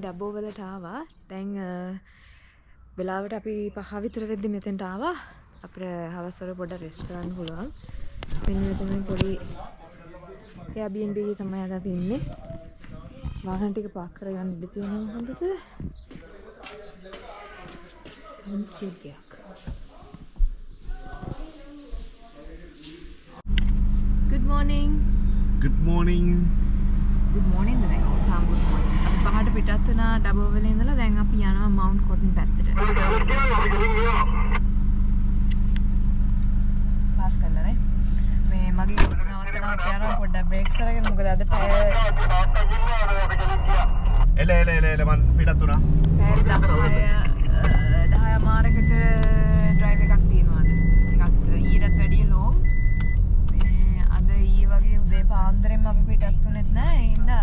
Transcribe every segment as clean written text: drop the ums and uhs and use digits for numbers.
ඩබෝ වලට ආවා. දැන් වෙලාවට අපි 5 විතර වෙද්දි මෙතෙන්ට ආවා. අපිට හවස් වල පොඩ්ඩක් රෙස්ට් කරන්න පුළුවන්. මෙන්න මෙතන පොඩි Airbnb එකේ තමයි අද අපි ඉන්නේ. වාහන ටික පාක් කරගන්න ඉඩ තියෙනවා හොඳට. කිව්ට් එකක්. Good morning. Good morning. Good morning ද දැන් තාම good morning. අපි පහට පිටත් වුණා ඩබෝ වල ඉඳලා දැන් අපි යනවා මවුන්ට් කොටන් පැත්තට. පාස් කරලා නේ. මේ මගේ නවත්තන්න එතනක් යනවා පොඩ්ඩක් බ්‍රේක්ස් අරගෙන මොකද අද පැය එල මන් පිටත් වුණා. පැය 10 මාරකට ඩ්‍රයිව් එකක් තියෙනවා අද. ටිකක් ඊටත් වැඩිය ලෝන්. මේ අද ඊයේ වගේ උදේ පාන්දරෙම අපි පිටත් වුණෙත් නෑ. ඒ හින්දා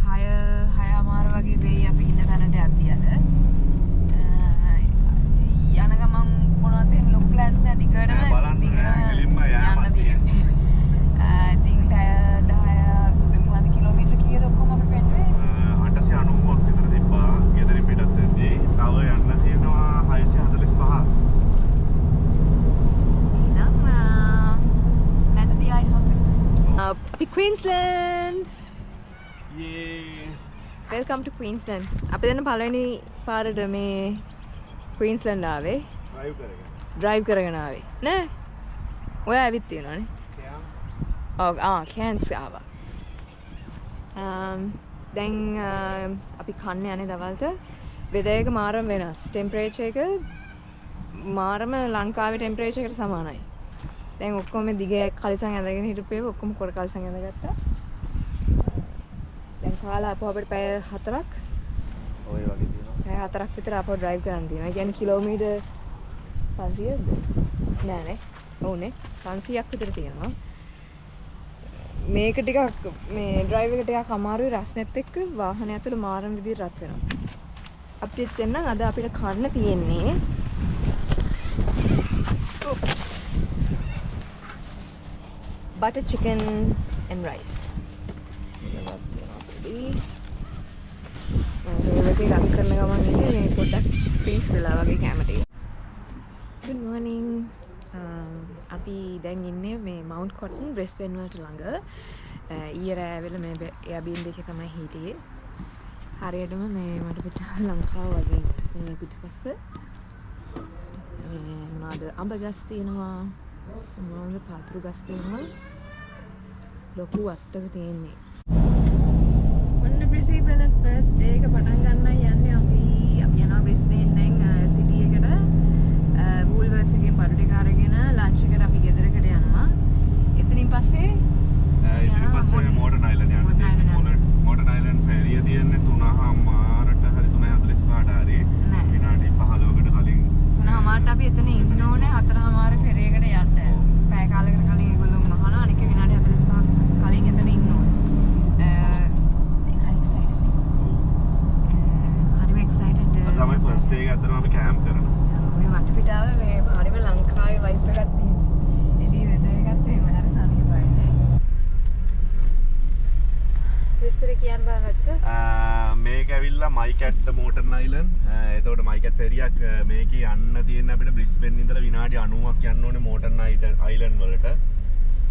6 මාර වගේ වෙයි අපි ඉන්න තැනට යද්දී අද. යන ගමන් මොනවද එහෙම ලොකු ප්ලෑන්ස් නෑ දිගටම යන්න තියෙන්නේ. ඉතින් පැය 10 මොනවද කිලෝමීටර කීයද ඔක්කොම අපි පෙන්නුවේ? 890ක් විතර තිබ්බා. ගෙදරින් පිටත් වෙද්දී තව යන්න තියෙනවා 645. එහෙනම් නැතදී ආයි හම්බෙන්න. අපි Queensland. Yay. Welcome to Queensland. අපි දැන් පළවෙනි පාරට මේ Queensland ආවේ. drive කරගෙන ආවේ. නෑ. ඔය ඇවිත් තියෙනවනේ. Cairns ආවා. දැන් අපි කන්න යන්නේ දවල්ට. වෙදර් එක මාරම වෙනස්. ටෙම්පරේචර් එක මාරම ලංකාවේ ටෙම්පරේචර් එකට සමානයි. දැන් ඔක්කොම දිගේ කලිසම් ඇඳගෙන හිටපේව ඔක්කොම කොර කලිසම් ඇඳගත්තා. දැන් කාලා අපෝ අපිට පැය 4ක් ඔය වගේ තියෙනවා. පැය 4ක් විතර අපෝ drive කරන්න තියෙනවා. ඒ කියන්නේ කිලෝමීටර් 500ද? නෑනේ. ඔව්නේ. 500ක් විතර තියෙනවා. මේක ටිකක් මේ drive එක ටිකක් අමාරුයි රස්නෙත් එක්ක වාහනය ඇතුළේ මාරම විදිහට රත් වෙනවා. අප්ඩේට්ස් දෙන්නම් අද අපිට කන්න තියෙන්නේ butter chicken and rice. ඒක රන් කරන ගමන් ඉන්නේ මේ පොඩ්ඩක් පීස් වෙලා වගේ කැමරේ. Good morning. අපි දැන් ඉන්නේ මේ Mount Cotton Brisbane වලට ළඟ. ඊයේ රෑ වෙල මේ Airbnb එකේ තමයි හිටියේ. හරියටම මේ මට පිට ලංකාව වගේ මේ පිටිපස්ස. මොනවාද අඹ ගස් තියෙනවා. මොනවාද පාතුරු ගස් තියෙනවා. ලොකු අත්තක තියෙන්නේ. ඔන්න Brisbane වල first day එක පටන් ගන්නයි යන්නේ අපි යනවා Brisbane දැන් city එකට Woolworths එකේ බඩු ටික අරගෙන ලන්ච් එකට අපි ගෙදරකට යනවා. එතනින් පස්සේ Modern Island යන්න තියෙනවා. Modern Island ferry එක තියෙන්නේ 3:00ට හරි 3:45ට හරි. විනාඩි 15කට කලින් 3:00ට අපි එතන ඉන්න ඕනේ 4:00 ferry එකට යන්න. පැය කාලයකට කලින් ඒගොල්ලෝ මහනවා අනික විනාඩි 45ක් කලින් එතන ඉන්න ඕනේ. හරි excited. තමයි first day එක ඇත්තටම අපි camp කරනවා. මේ වටපිටාව මේ හරිම ලංකාවේ vibe එකක් තියෙනවා. එදී වෙදර් එකත් එහෙම හරි සනීපයි. විස්තර කියන්න බෑ රජිත. මේක ඇවිල්ලා මයිකැට් මෝටර්න් අයිලන්ඩ්. එතකොට මයිකැට් ෆෙරියක් මේකේ යන්න තියෙන අපිට බ්‍රිස්බේන් ඉඳලා විනාඩි 90ක් යන්න ඕනේ මෝටර්න් අයිලන්ඩ් වලට.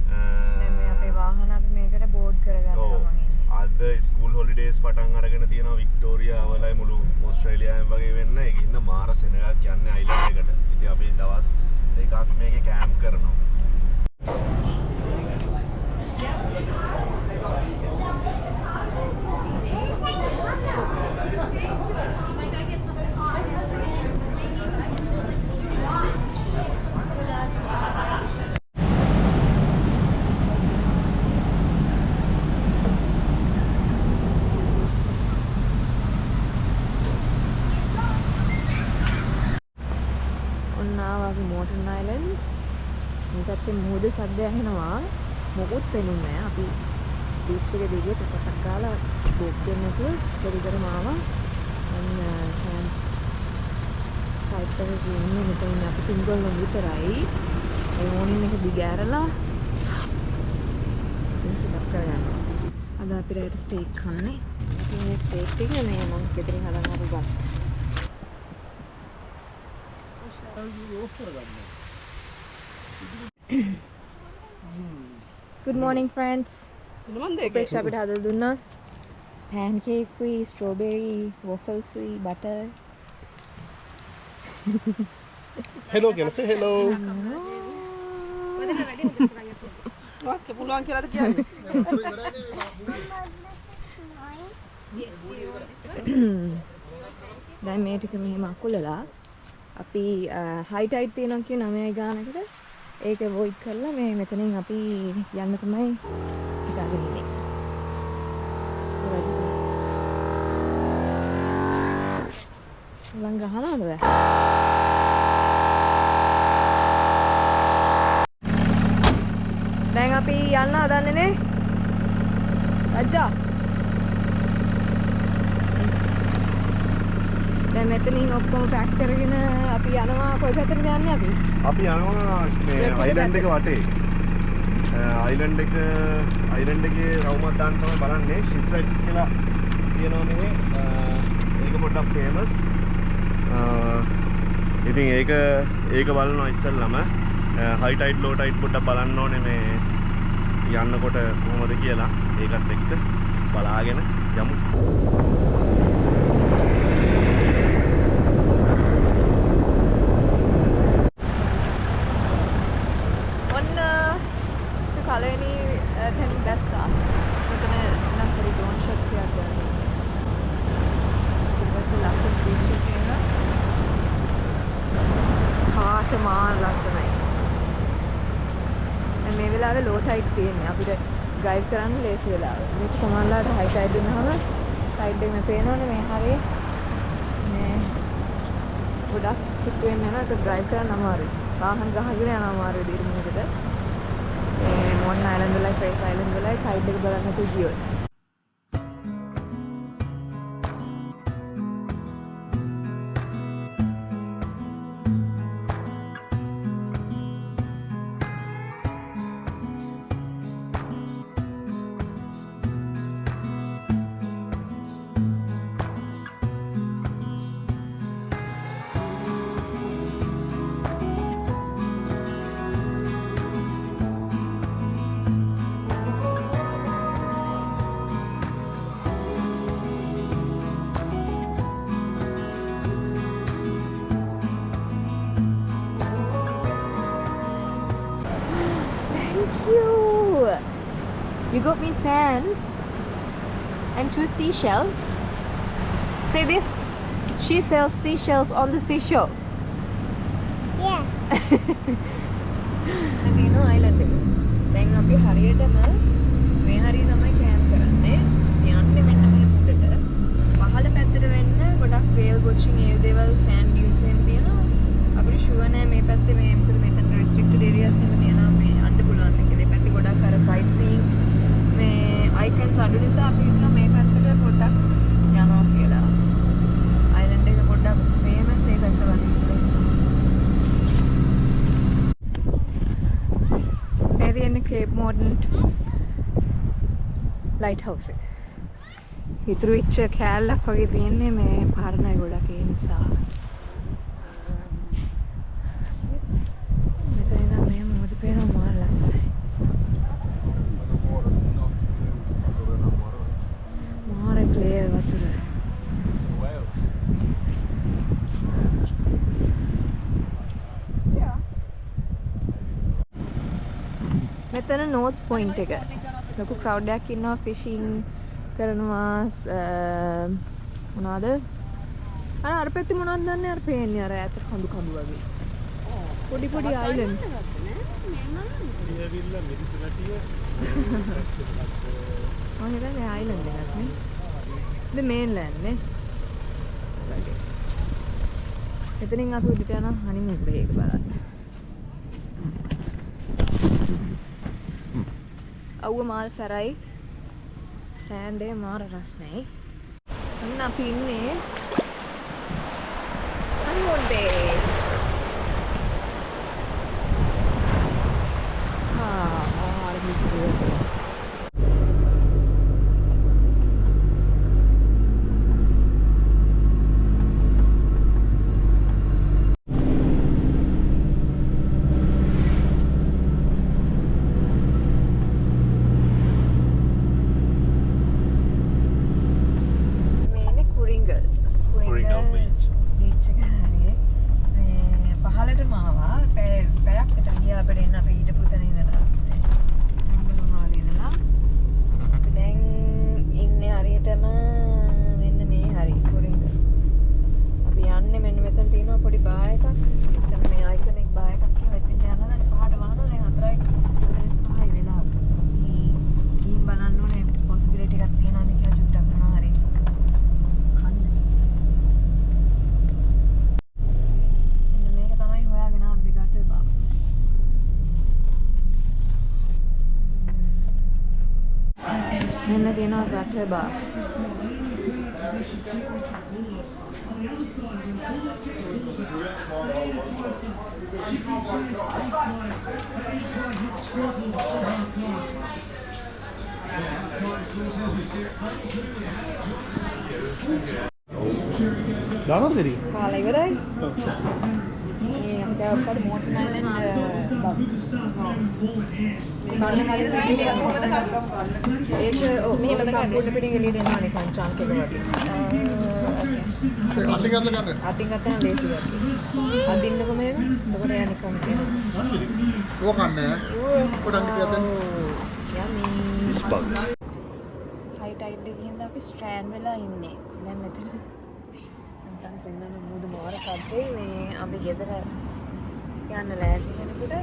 දැන් මේ අපේ වාහන අපි මේකට බෝඩ් කරගන්න ගමන් ඉන්නේ. අද ස්කූල් හොලිඩේස් පටන් අරගෙන තියෙනවා වික්ටෝරියා වලයි මුළු ඕස්ට්‍රේලියාවෙන් වගේ වෙන්න. ඒක ඉන්න මාර සෙනගක් යන්නේ අයිලන්ඩ් එකට. ඉතින් අපි දවස් දෙකක් මේකේ කැම්ප් කරනවා. Modern Island. මේ පැත්තේ මුහුද සද්ද ඇහෙනවා. මොකුත් පෙනුන්නේ නැහැ. අපි බීච් එකේ දිගේ ටකටක් ගාලා බෝට් එකෙන් නැතුව දෙවිදරම ආවා. දැන් කැම්ප් සයිට් එකේ ඉන්නේ මෙතන ඉන්නේ අපි තුන්ගොල්ලෝ විතරයි. ඒ මොනින් එක දිග ඇරලා ඉතින් කරගන්නවා. අද අපි රැට ස්ටේක් කන්නේ. මේ ස්ටේක් එක මේ මම ගෙදරින් හදන්න හරි ගත්තා. Good morning friends. උපේක්ෂා අපිට හදලා දුන්නා pancake උයි strawberry waffles උයි butter. Hello කියලා say hello. ඔක්ක පුළුවන් කියලාද කියන්නේ? දැන් මේ ටික මෙහෙම අකුලලා අපි හයි ටයිඩ් තියෙනවා කියන 9යි ගානකට ඒක වොයිඩ් කරලා මේ මෙතනින් අපි යන්න තමයි හිතාගෙන ඉන්නේ. ලං ගහනවද බෑ? දැන් අපි යන්න හදන්නේ නේ. අජ්ජා. දැන් මෙතනින් ඔක්කොම පැක් කරගෙන අපි යනවා කොයි පැත්තටද යන්නේ අපි? අපි යනවා මේ අයිලන්ඩ් එක වටේ. අයිලන්ඩ් එකේ රවුමක් දාන්න තමයි බලන්නේ. ෂිප්රැක්ස් කියලා කියනවා නෙමෙයි. ඒක පොඩ්ඩක් ෆේමස්. ඉතින් ඒක බලනවා ඉස්සෙල්ලාම හයි ටයිඩ් ලෝ ටයිඩ් පොඩ්ඩක් බලන්න ඕනේ මේ යන්නකොට කොහොමද කියලා. ඒකත් එක්ක බලාගෙන යමු. පළවෙනි තැනින් බැස්සා. මෙතන නම් පරි ඩ්‍රෝන් ෂොට්ස් ටිකක් ගන්න. ඊට පස්සේ ලස්සන බීච් එකක ඉන්න. කාට මාර ලස්සනයි. මේ වෙලාවේ ලෝ ටයිඩ් තියෙන්නේ. අපිට ඩ්‍රයිව් කරන්න ලේසි වෙලාව. මේක සමානලාට හයි ටයිඩ් වුණාම ටයිඩ් එක මේ පේනවනේ මේ හරිය. මේ ගොඩක් කිට් වෙන්න යනවා. ඒක ඩ්‍රයිව් කරන්න අමාරුයි. වාහන ගහගෙන යනවා අමාරුයි දිරුමුකට. One island like Face Island like hide එක බලන්න තු ගියොත් You got me sand and 2 seashells. Say this. She sells seashells on the seashore. Yeah. නගිනු අයිලන්ඩ් එක. දැන් අපි හරියටම මේ හරිය තමයි කැම්ප් කරන්නේ. යන්නේ මෙන්න මේ මුඩට. පහළ පැත්තට වෙන්න ගොඩක් whale watching ඒ දේවල් sand dunes එහෙම තියෙනවා. අපිට ෂුවර් නෑ මේ පැත්තේ මේ මොකද මෙතන restricted areas එහෙම තියෙනවා මේ අන්න පුළුවන් එක. මේ පැත්තේ ගොඩක් අර sight seeing මේ icons අඩු නිසා අපි හිතනවා මේ පැත්තට පොඩ්ඩක් යනවා කියලා. අයිලන්ඩ් එක පොඩ්ඩක් famous ඒ පැත්ත වගේ. මේ තියෙන Cape Morton lighthouse එක. ඉතුරු වෙච්ච කෑල්ලක් වගේ තියෙන්නේ මේ පරණයි ගොඩක් ඒ නිසා. මෙතන ඉඳන් මේ මොකද පේනවා මාර ලස්සනයි. මාර ක්ලියර් වතුර. මෙතන north point එක. ලොකු crowd එකක් ඉන්නවා fishing කරනවා මොනවාද? අර පැත්තේ මොනවද දන්නේ අර පේන්නේ අර ඈත කඳු කඳු වගේ. පොඩි පොඩි islands. මම හිතන්නේ island එකක් නේ. The mainland නේ. එතනින් අපි උඩට යන honeymoon එක බලන්න. අවුව මාල් සරයි. සෑන්ඩ් එක මාර රස්නේ. අන්න අපි ඉන්නේ honeymoon day. ආ මිසිදේ. මෙන්න තියෙනවා ගටර් බාර්. දානවද දෙරි? කාලා ඉවරයි. මේ අපි දැන් ඔක්කොම මෝටන් අයිලන්ඩ් ගන්න කලින් වීඩියෝ කොහොමද ගන්න? ඒක මෙහෙම තමයි පොඩ පිටින් එළියට එනවා නිකන් චාන්ක් එක වගේ. අතින් අතල ගන්න. අතින් ගන්න ලේසි වගේ. අදින්නකො මෙහෙම. එතකොට එයා නිකන් එනවා. ඕක කන්නේ. පොඩක් ටිකක් දෙන්න. යමි. ස්පග්. හයි ටයිඩ් එකේ හින්දා අපි ස්ට්‍රෑන්ඩ් වෙලා ඉන්නේ. දැන් මෙතන නැත්නම් පෙන්නන මුදු මාර සද්දේ මේ අපි ගෙදර යන්න ලෑස්ති වෙනකොට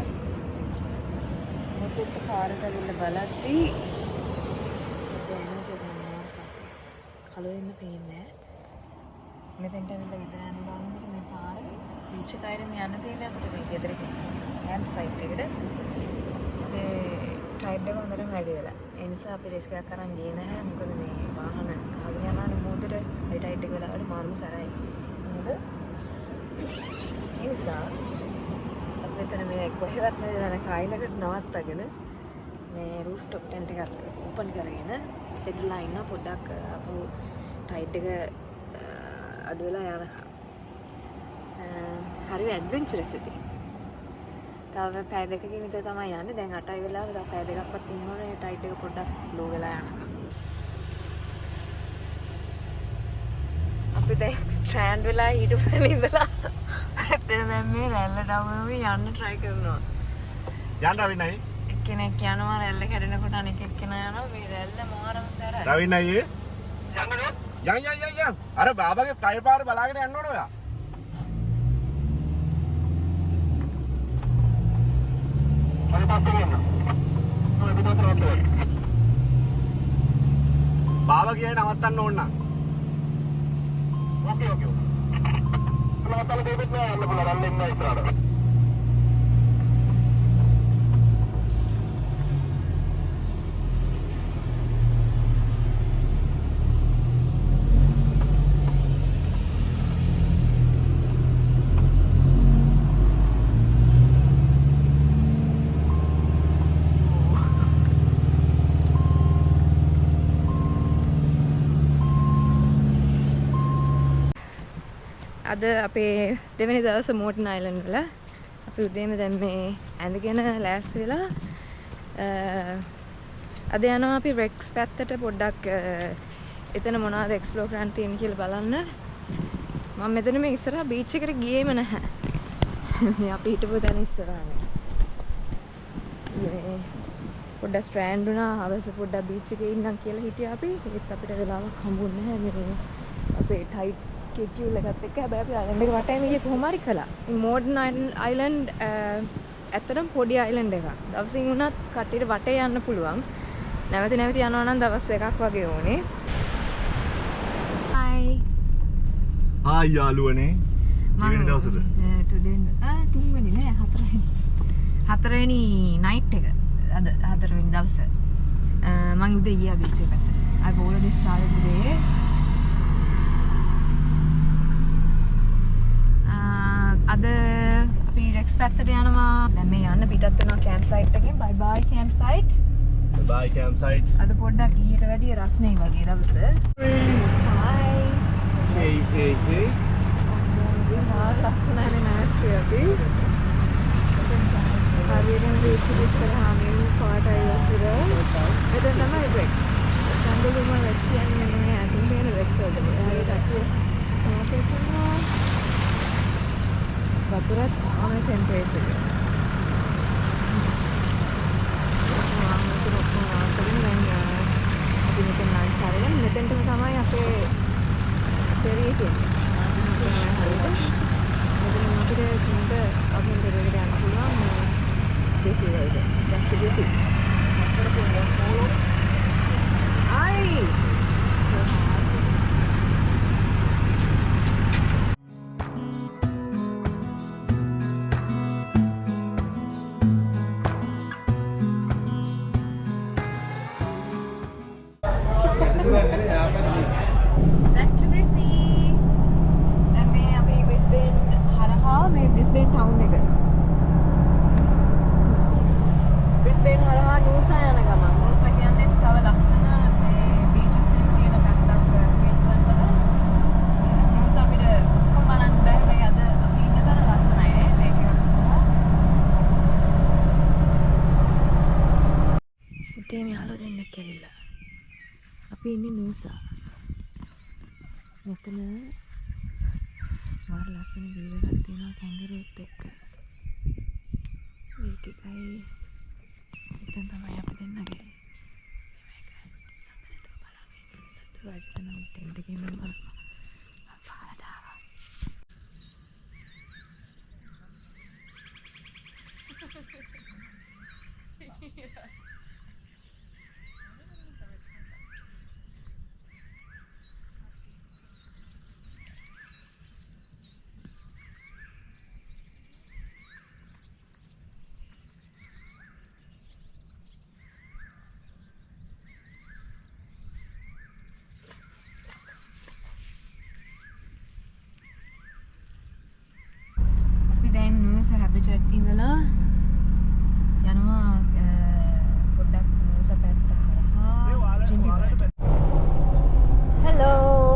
මොකද කාරට ඇවිල්ලා බලද්දී කලවෙන්න පේන්නේ මෙතෙන්ට ඇවිල්ලා ගෙදර යන ගමනට මේ පාරේ බීච් එකයිරම යන්න තියෙන්නේ අපිට මේ ගෙදර කැම්ප් සයිට් එකට මේ ටයිඩ් එක හොඳටම වැඩි වෙලා ඒ නිසා අපි රිස්ක් එකක් අරන් ගියේ නැහැ මොකද මේ වාහන කාගෙන යනවා මොහොතට හයි ටයිඩ් එක වෙලාවට මාර්ම සරයි මොකද ඒ නිසා අපි මෙතන මේ කොහෙවත් නැති කායිලකට නවත්තගෙන මේ රූෆ් টොප් ටෙන්ට් එකක් ඕපන් කරගෙන දෙකලා ඉන්න පොඩ්ඩක් අපු ටයිඩ් එක අඩු වෙලා යනකම් හරි ඇඩ්වෙන්චරස් ඉතින් තව පැය දෙකකින් විතර තමයි යන්නේ. දැන් 8යි වෙලාව. තව පැය දෙකක්වත් ඉන්න ඕනේ ටයිඩ් එක පොඩ්ඩක් ලෝ වෙලා යනකම්. අපි දැන් ස්ට්‍රෑන්ඩ් වෙලා ඊටපස්සේ ඉඳලා එතන දැන් මේ රැල්ල ඩවුන් යන්න try කරනවා. යන්න රවින්නයි. එක්කෙනෙක් යනවා රැල්ල කැඩෙනකොට අනෙක් එක්කෙනා යනවා. මේ රැල්ල මාරම සැරයි. රවින්නයි යන්න. අර බාබාගේ ටයර් පාර බලාගෙන යන්න ඕන ඔයා. බාබා කියන්නේ නවත්තන්න ඕන නම්. ඕකේ. නවත්තන්න දෙන්න නෑ යන්න පුළුවන් රන් එන්න ඉස්සරහට. අද අපේ දෙවෙනි දවස මෝටන් අයිලන්ඩ් වල අපි උදේම දැන් මේ ඇඳගෙන ලෑස්ති වෙලා අද යනවා අපි රෙක්ස් පැත්තට පොඩ්ඩක් එතන මොනවද එක්ස්ප්ලෝර් කරන්න තියෙන්නේ කියලා බලන්න. මම මෙතන මේ ඉස්සරහා බීච් එකට ගියේම නැහැ. මේ අපි හිටපු තැන ඉස්සරහනේ. මේ පොඩ්ඩක් ස්ට්‍රෑන්ඩ් වුණා හවස පොඩ්ඩක් බීච් එකේ ඉන්නම් කියලා හිටියා අපි. ඒත් අපිට වෙලාවක් හම්බුන්නේ නැහැ මේ අපේ ටයිට් ස්කෙඩියුල් එකත් එක්ක. හැබැයි අපි අයිලන්ඩ් එක වටේ මේ කොහොම හරි කළා. මේ මෝඩන් අයිලන්ඩ් ඇත්තටම පොඩි අයිලන්ඩ් එකක්. දවසින් වුණත් කට්ටියට වටේ යන්න පුළුවන්. නැවත යනවා නම් දවස් දෙකක් වගේ ඕනේ. ආයි යාළුවනේ. කීවෙනි දවසද? තුන්වෙනි නෑ හතරවෙනි නයිට් එක. අද හතරවෙනි දවස. මම උදේ ගියා බීච් එකට. I've already started the day. අද අපි රෙක්ස් පැත්තට යනවා. දැන් මේ යන්න පිටත් වෙනවා කැම්ප් සයිට් එකෙන්. bye bye camp site. Bye camp site. අද පොඩ්ඩක් ඊට වැඩිය රස්නේ වගේ දවස. hi. hey. ලස්සනනේ නැත්තේ අපි. හරියටම බීච් එක ඉස්සරහා මේ පාටයි වතුර. එතන තමයි රෙක්ස්. සම්බුදුම රෙක්ස් කියන්නේ මේ අතින් තියෙන රෙක්ස් වලට. හරියට අපි සමතේ කරනවා. වතුරත් on temperature එක. අපි මෙතන ලන්ච් කරගෙන මෙතෙන්ටම තමයි අපේ ෆෙරි එක එන්නේ. හරියට. මෙතන අපිට චින්ත අපෙන් දෙරේට යන්න පුළුවන් මේ දේශීය වලට. දැන් කිව්වේ. අතර පොඩ්ඩක් පොළොව. ආයි. Back to Brisbane. දැන් මේ අපි Brisbane හරහා මේ Brisbane town එක. Brisbane හරහා Noosa යන ගමන්. Noosa කියන්නේ තව ලස්සන මේ beaches එහෙම තියෙන පැත්තක් Queensland වල. Noosa අපිට ඔක්කොම බලන්න බෑ. මේ අද අපි ඉන්න තැන ලස්සනයි නේ. මේක ලස්සනයි. උදේ මේ අහලා දෙන්නෙක් ඇවිල්ලා. අපි ඉන්නේ Noosa. මෙතන මාර ලස්සන view එකක් තියෙනවා කැංගරුත් එක්ක. මේක එකයි එතන තමයි අපි දෙන්නගේ. මේක සඳරේතෝ බලාගෙන ඉන්න සතු රජතන ටෙන්ට් එකේ මම පහලට ආවා. දැන් Noosa habitat ඉඳලා යනවා පොඩ්ඩක් Noosa පැත්ත හරහා ජිම්බි වලට. හෙලෝ.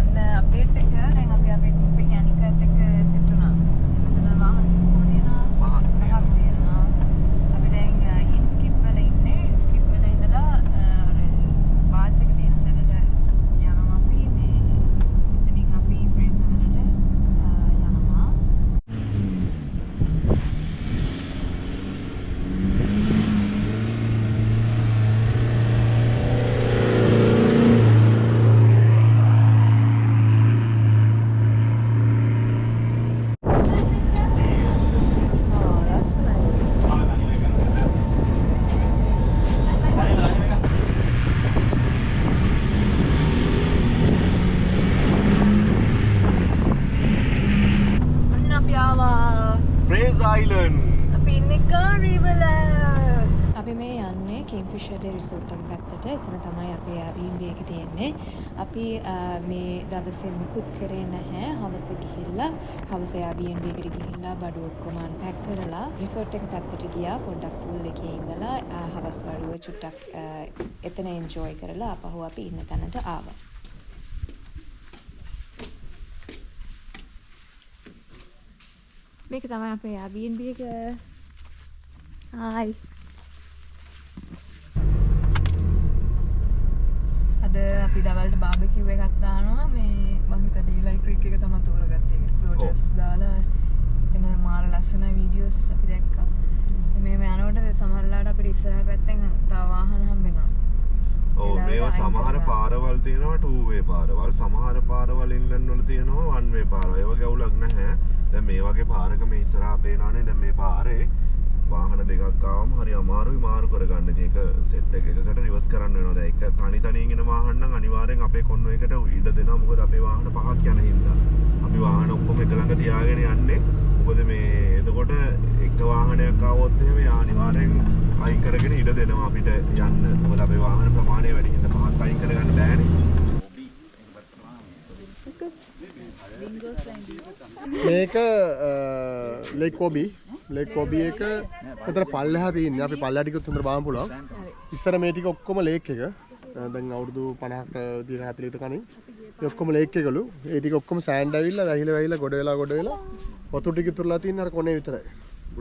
අන්න අප්ඩේට් එක දැන් අපි අපේ ගෲප් එකේ අනිකත් එක්ක සෙට් වුණා. මෙතන වාහන කොහොමද තියෙනවා? මහත් තියෙනවා. අපි දැන් ඉන්ස්කිප් වල ඉන්නේ. ඉන්ස්කිප් වල ඉඳලා අර බාජ් එක තියෙන තැනට යනවා අපි මේ මෙතනින් අපි ෆ්‍රේසර් වලට Island. අපි ඉන්නේ කාරි වල. අපි මේ යන්නේ Kingfisher Bay Resort එක පැත්තට. එතන තමයි අපේ Airbnb එක තියෙන්නේ. අපි මේ දවසේ මුකුත් කරේ නැහැ. හවස ගිහිල්ලා හවස Airbnb එකට ගිහිල්ලා බඩු ඔක්කොම අන්පැක් කරලා resort එක පැත්තට ගියා. පොඩ්ඩක් pool එකේ ඉඳලා හවස් වරුව චුට්ටක් එතන enjoy කරලා අපහුව අපි ඉන්න තැනට ආවා. මේක තමයි අපේ Airbnb එක. Hi. අද අපි දවල්ට බාබකියු එකක් දානවා. මේ මම හිතා ඩීලයි ක්‍රීක් එක තමයි තෝරගත්තේ. ෆ්ලෝටර්ස් දාලා එතන මාර ලස්සන වීඩියෝස් අපි දැක්කා. මේ යනකොට සමහරලාට අපිට ඉස්සරහ පැත්තෙන් තව වාහන හම්බෙනවා. ඔව් මේවා සමහර පාරවල් තියෙනවා 2 way පාරවල්. සමහර පාරවල් ඉන්ලන්ඩ් වල තියෙනවා 1 way පාරවල්. ඒව ගැවුලක් නැහැ. දැන් මේ වගේ පාරක මේ ඉස්සරහා පේනවනේ. දැන් මේ පාරේ වාහන දෙකක් ආවම හරි අමාරුයි මාරු කරගන්න. ඉතින් ඒක සෙට් එකකට රිවර්ස් කරන්න වෙනවා. දැන් ඒක තනි තනියෙන් එන වාහන නම් අනිවාර්යෙන් අපේ කොන්න එකට ඉඩ දෙනවා. මොකද අපේ වාහන පහක් යන හින්දා. අපි වාහන ඔක්කොම එක ළඟ තියාගෙන යන්නේ. මොකද මේ එතකොට එක වාහනයක් ආවොත් එහෙම අනිවාර්යෙන් අයින් කරගෙන ඉඩ දෙනවා අපිට යන්න. මොකද අපේ වාහන ප්‍රමාණය වැඩි හින්දා පහක් අයින් කරගන්න බෑනේ. මේක ලේක් කොබි එක මෙතන පල්ලෙහා තියෙන්නේ. අපි පල්ලෙහා ටිකත් හොඳට බලන්න පුළුවන්. ඉස්සර මේ ටික ඔක්කොම ලේක් එක. දැන් අවුරුදු 50කට 40කට කලින් මේ ඔක්කොම ලේක් එකලු. ඒ ටික ඔක්කොම සෑන්ඩ් ඇවිල්ලා වැහිලා ගොඩ වෙලා වතුර ටික ඉතුරුලා තියෙන අර කොනේ විතරයි.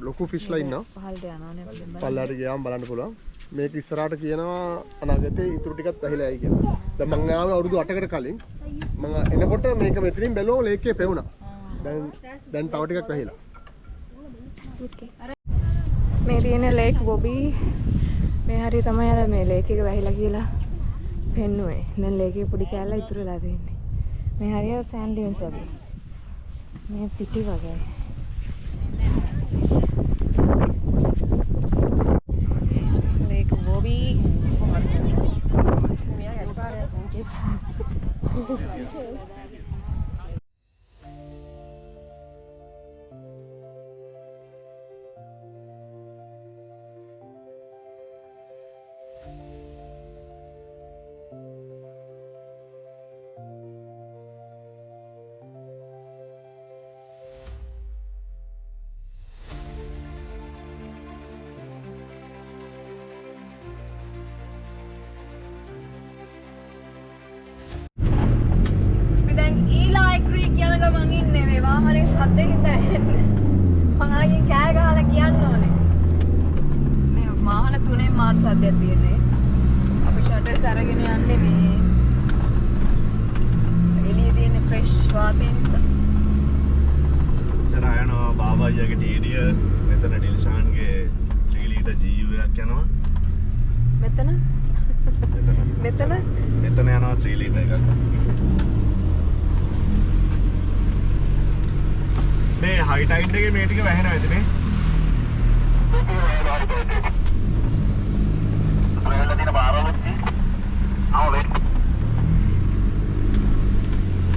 ලොකු ෆිෂ්ලා ඉන්නවා. පහළට යනවානේ අපි. පල්ලෙහාට ගියාම බලන්න පුළුවන්. මේක ඉස්සරහට කියනවා අනාගතේ ඉතුරු ටිකත් වැහිලා යයි කියලා. දැන් මම ආවේ අවුරුදු 8කට කලින්. මම එනකොට මේක මෙතනින් බැලුවම ලේක් එකේ පෙවුණා. දැන් තව ටිකක් වැහිලා. මේ තියෙන ලේක් බොබි මේ හරිය තමයි අර මේ ලේක් එක වැහිලා කියලා පෙන්නුවේ. දැන් ලේක් එකේ පොඩි කෑල්ල ඉතුරු වෙලා තියෙන්නේ. මේ හරිය සෑන්ඩ් ඩියුන්ස් වගේ. මේ පිටි වගේ. ලේක් බොබි මේ වාහනේ සද්දකින් දැනෙන්නේ. මං ආයෙත් කෑ ගහලා කියන්න ඕනේ. මේ වාහන තුනේ මාත් සද්දයක් තියෙන්නේ. අපි ෂටර්ස් අරගෙන යන්නේ මේ එළියේ තියෙන ෆ්‍රෙෂ් වාතය නිසා. ඉස්සරහ යනවා බාබායියාගේ ටීඩිය. මෙතන ඩිල්ෂාන්ගේ 3 ලීටර් GU එකක් යනවා. මෙතන මෙතන යනවා 3 ලීටර් එකක්. මේ හයි ටයිඩ් එකේ මේ ටික වැහෙනවා ඇති නේ.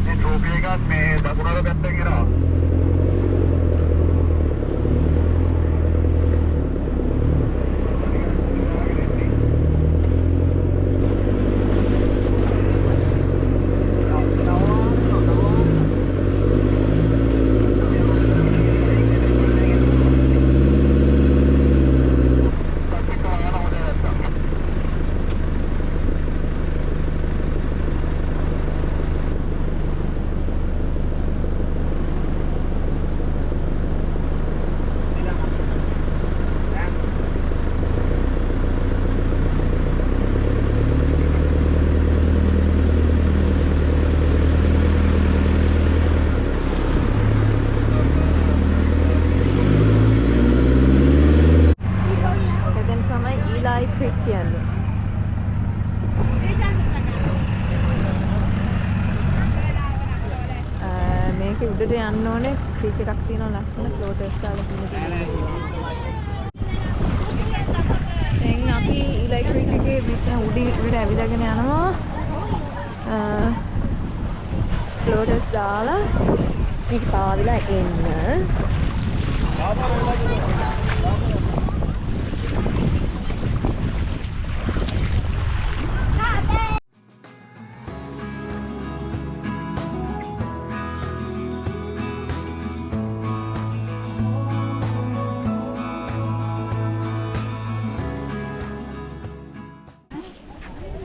මේ ට්‍රෝෆි එකත් මේ දකුණට පැත්තෙන් එනවා. මේකේ උඩට යන්න ඕනේ ක්‍රීක් එකක් තියෙනවා ලස්සන ෆ්ලෝටර්ස් දාලා තියෙනවා. දැන් අපි ඊලයි ක්‍රීක් එකේ මෙතන උඩට ඇවිදගෙන යනවා. ෆ්ලෝටර්ස් දාලා මේක පාවිලා එන්න.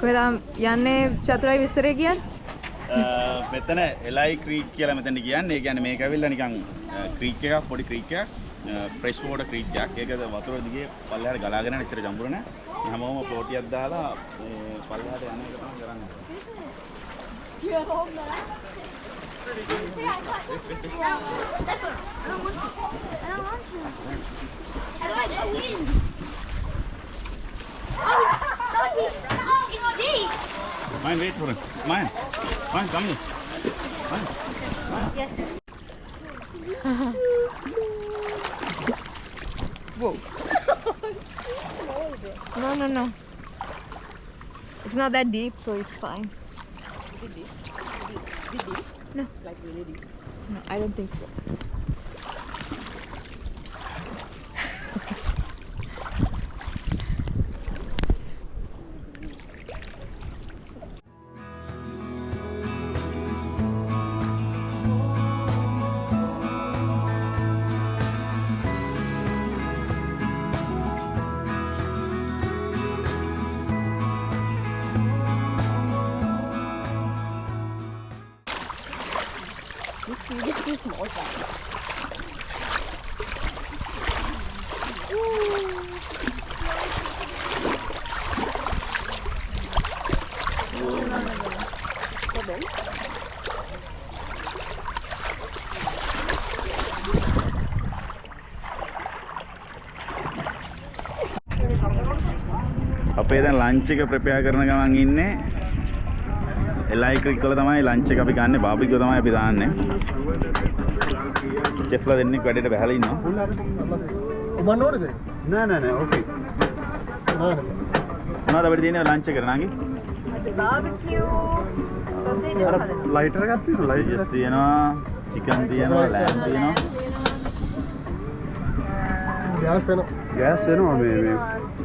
කොහෙද යන්නේ චතුරයි විස්තරේ කියන්නේ? මෙතන එලයි ක්‍රීක් කියලා මෙතන කියන්නේ. ඒ කියන්නේ මේක ඇවිල්ලා නිකන් ක්‍රීක් එකක්, පොඩි ක්‍රීක් එකක්, ෆ්‍රෙෂ් වෝටර් ක්‍රීක් එකක්. ඒක වතුර දිගේ පල්ලෙහාට ගලාගෙන යන ඉච්චර ජම්බුර නැහැ. හැමෝම ෆ්ලෝටියක් දාලා පල්ලෙහාට යන එක තමයි කරන්නේ. Mine, wait for it. Mine, come here. Mine. Yes. Whoa. No. It's not that deep, so it's fine. No. Like really deep. No, I don't think so. This is too small. අපේ දැන් lunch එක ප්‍රෙපෙයාර් කරන ගමන් ඉන්නේ එලයි Greek වල තමයි lunch එක අපි ගන්නෙ. බාබිකියෝ තමයි අපි දාන්නේ. චෙෆ්ලා දෙන්නෙක් වැඩේට බහලා ඉන්නවා. ඔබන්න ඕනේද? නෑ ඕකේ. මොනවද අපිට තියෙන්නේ ලන්ච් එකට නාගි? Barbecue. අර ලයිටර් එකක් තියෙනවා. ලයිටර් තියෙනවා, චිකන් තියෙනවා, ලෑම් තියෙනවා. ගෑස් වෙනවා මේ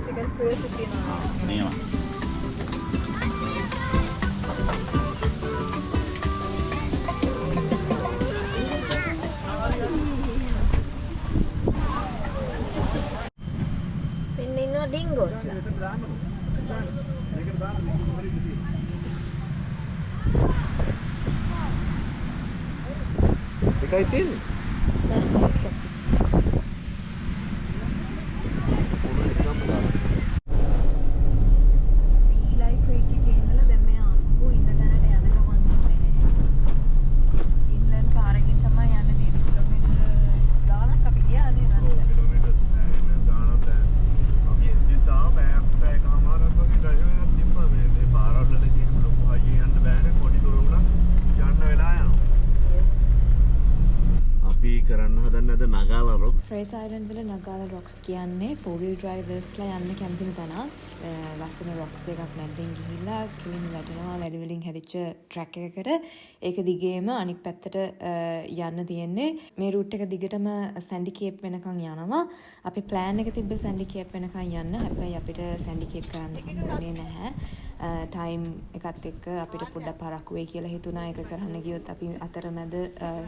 chicken spray තියෙනවා. නියම. Pinna inනවා dingoes ලා. එකයි තියෙන්නේ. ඊලයි ක්‍රීක් එකේ ඉඳලා දැන් මේ අම්බු ඉන්න තැනට යන ගමන් ඉන්ලන්ඩ් පාරකින් තමයි යන්න තියෙන්නේ. කිලෝමීටර් ගානක් අපි ගියා නේද? කිලෝමීටර් 60 ගානක් දැන් අපි එද්දි තාම පැයකමාරක් වගේ ඩ්‍රයිව් එකක් තිබ්බා මේ පාරවල් වල තියෙන ලොකු හයියේ යන්න බෑනේ පොඩි දුර වුණා යන්න වෙලා යනවා. අපි කරන්න හදන්නේ අද නගාලා රොක්. ෆ්‍රේස් අයිලන්ඩ් වල නගාලා රොක්ස් කියන්නේ 4-wheel drivers-ලා යන්න කැමතින තැනක්. ලස්සන රොක්ස් දෙකක් මැද්දෙන් ගිහිල්ලා කෙලින් වැටෙනවා වැඩි වලින් හැදිච්ච ට්‍රැක් එකකට. ඒක දිගේම අනිත් පැත්තට යන්න තියෙන්නේ. මේ රූට් එක දිගටම සැන්ඩි කේප් වෙනකන් යනවා. අපි ප්ලෑන් එක තිබ්බ සැන්ඩි කේප් වෙනකන් යන්න. හැබැයි අපිට සැන්ඩි කේප් කරන්න හම්බුනේ නැහැ. ටයිම් එකත් එක්ක අපිට පොඩ්ඩක් පරක්කු වෙයි කියලා හිතුණා. ඒක කරන්න ගියොත් අපි අතරමැද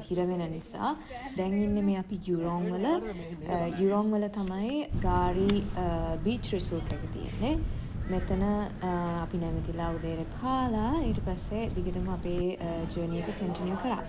හිර වෙන නිසා දැන් ඉන්නේ මේ අපි යුරෝන් වල තමයි ගාරි බීච් රිසෝට් එක තියෙන්නේ. මෙතන අපි නැවතිලා උදේට කාලා ඊට පස්සේ දිගටම අපේ ජර්නි එක කන්ටිනියු කරා.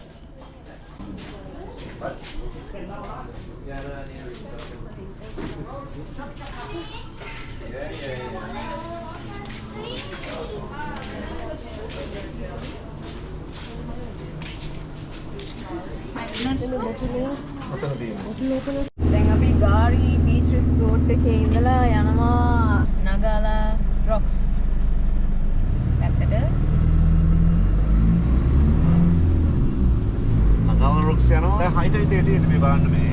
දැන් අපි ගාරි බීච් රිසෝට් එකේ ඉඳලා යනවා නගාලා රොක්ස් පැත්තට. නගාලා රොක්ස් යනවා. දැන් හයි ටයිඩ් එකේ තියෙන්නේ මේ බලන්න මේ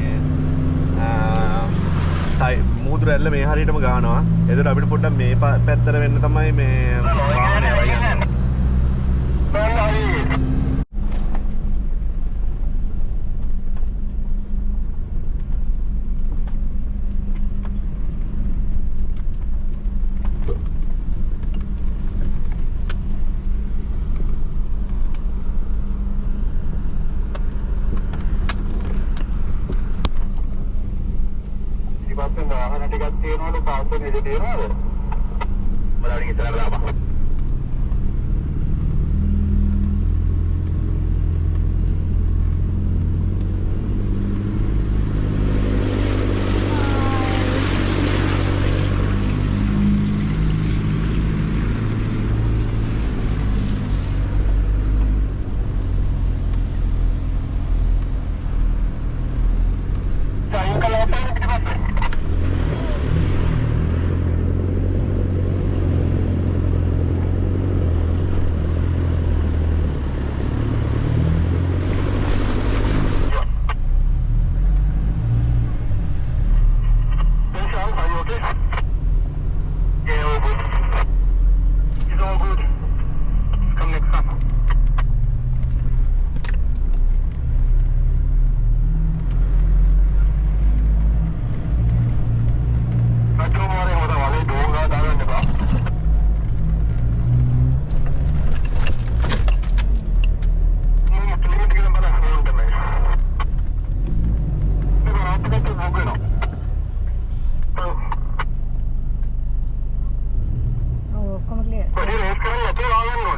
මුහුදු රැල්ල මේ හරියටම ගහනවා. එතකොට අපිට පොඩ්ඩක් මේ පැත්තට වෙන්න තමයි මේ වාහනේ අරන් යන්නේ.